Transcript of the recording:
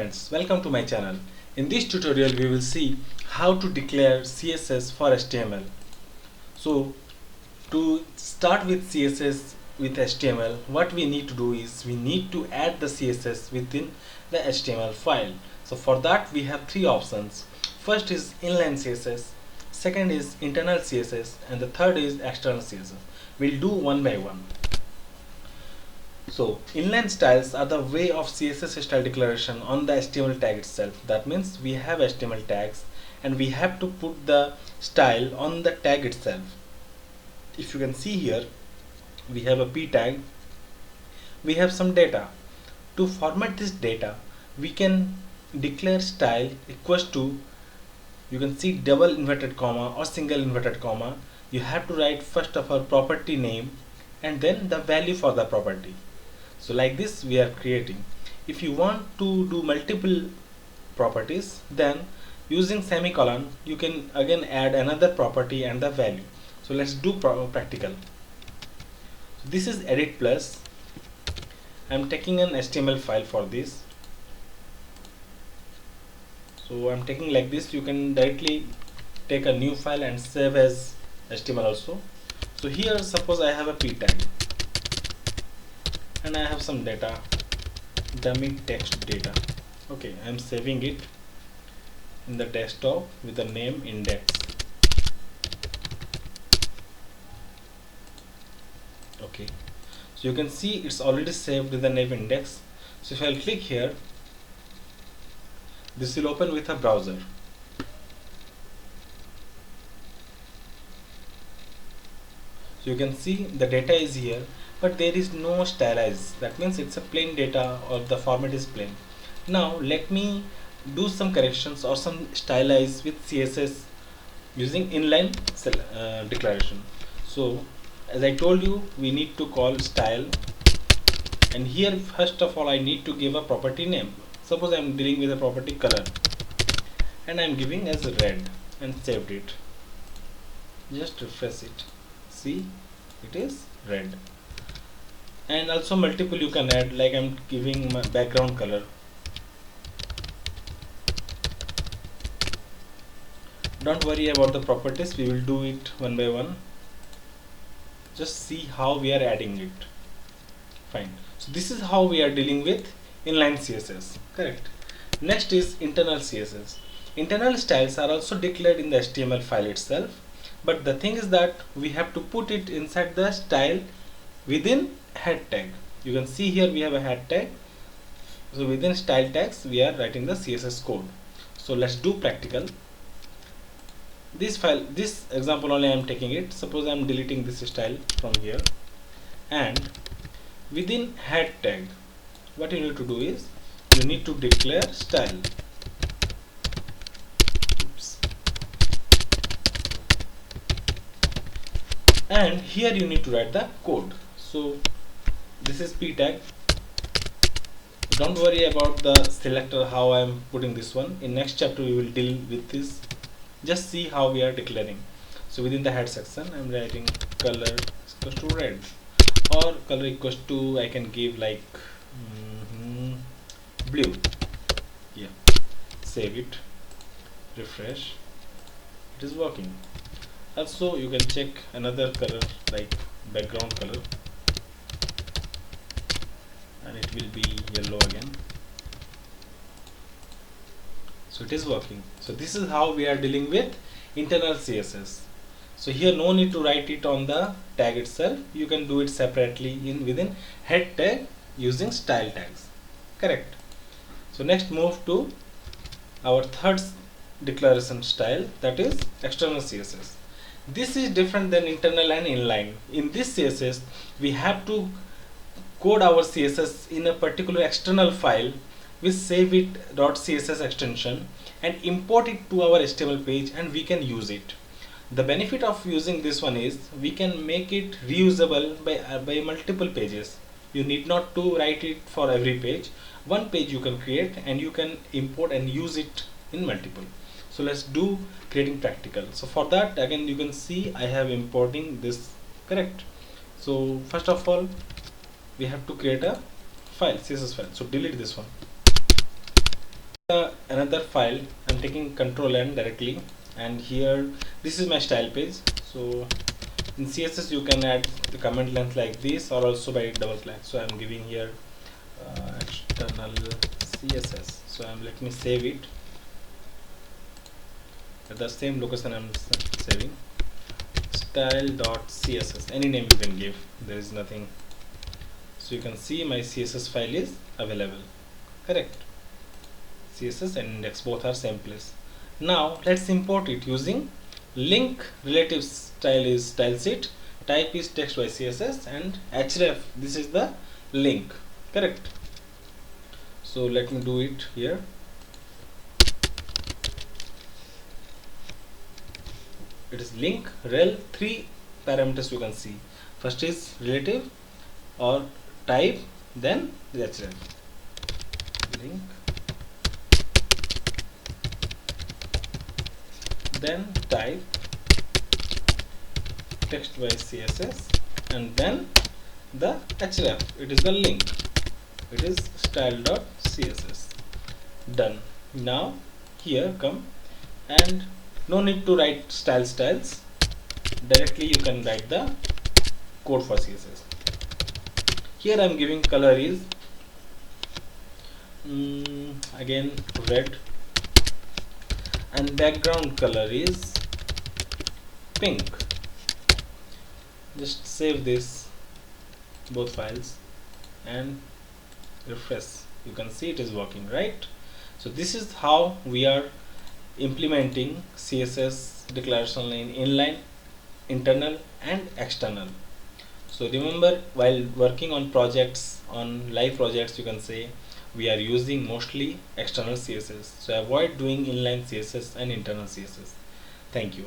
Friends, welcome to my channel. In this tutorial we will see how to declare CSS for HTML. So to start with CSS with HTML, what we need to do is we need to add the CSS within the HTML file. So for that we have three options. First is inline CSS, second is internal CSS, and the third is external CSS. We'll do one by one. So inline styles are the way of CSS style declaration on the HTML tag itself. That means we have HTML tags and we have to put the style on the tag itself. If you can see here, we have a p tag, we have some data. To format this data, we can declare style equals to, you can see double inverted comma or single inverted comma. You have to write first of all property name and then the value for the property. So like this we are creating. If you want to do multiple properties, then using semicolon you can again add another property and the value. So let's do practical. So this is edit plus. I'm taking an HTML file for this. So I'm taking like this. You can directly take a new file and save as HTML also. So here suppose I have a p tag and I have some data, dummy text data. Okay, I'm saving it in the desktop with the name index. Okay, so you can see it's already saved with the name index. So if I'll click here, this will open with a browser. So you can see the data is here, but there is no stylize. That means it's a plain data or the format is plain. Now let me do some corrections or some stylize with CSS using inline declaration. So as I told you, we need to call style, and here first of all I need to give a property name. Suppose I am dealing with a property color and I am giving as red and saved it. Just refresh it. See, it is red. And also multiple you can add, like I'm giving my background color. Don't worry about the properties, we will do it one by one. Just see how we are adding it. Fine. So this is how we are dealing with inline CSS. Correct. Next is internal CSS. Internal styles are also declared in the HTML file itself, but the thing is that we have to put it inside the style within head tag. You can see here we have a head tag. So within style tags we are writing the CSS code. So let's do practical. This file, this example only I am taking it. Suppose I am deleting this style from here, and within head tag what you need to do is you need to declare style. Oops. And here you need to write the code. So this is p tag. Don't worry about the selector, how I am putting this one. In next chapter we will deal with this. Just see how we are declaring. So within the head section I am writing color is equals to red, or color equals to, I can give like blue. Yeah, save it, refresh, it is working. Also you can check another color like background color, and it will be yellow again. So it is working. So this is how we are dealing with internal CSS. So here no need to write it on the tag itself. You can do it separately within head tag using style tags. Correct. So next move to our third declaration style, that is external CSS. This is different than internal and inline. In this CSS we have to code our CSS in a particular external file. We save it .css extension and import it to our HTML page, and we can use it. The benefit of using this one is we can make it reusable by multiple pages. You need not to write it for every page. One page you can create and you can import and use it in multiple. So let's do creating practical. So for that, again you can see I have importing this. Correct. So first of all we have to create a file, CSS file. So delete this one. Another file, I'm taking control N directly, and here this is my style page. So in CSS you can add the comment length like this, or also by double click. So I'm giving here external CSS. So let me save it at the same location. I'm saving style.css, any name you can give, there is nothing. So you can see my CSS file is available, correct? CSS and index both are same place. Now let's import it using link. Relative style is style sheet, type is text by CSS, and href, this is the link, correct? So let me do it here. It is link rel, three parameters you can see. First is relative or type, then the href. Link, then type text by CSS, and then the href, it is the link, it is style.css. Done. Now here come, and no need to write styles, directly you can write the code for CSS. Here I am giving color is again red, and background color is pink. Just save this both files and refresh. You can see it is working, right? So this is how we are implementing CSS declaration in inline, internal and external. So remember, while working on projects, on live projects, you can say we are using mostly external CSS. So avoid doing inline CSS and internal CSS. Thank you.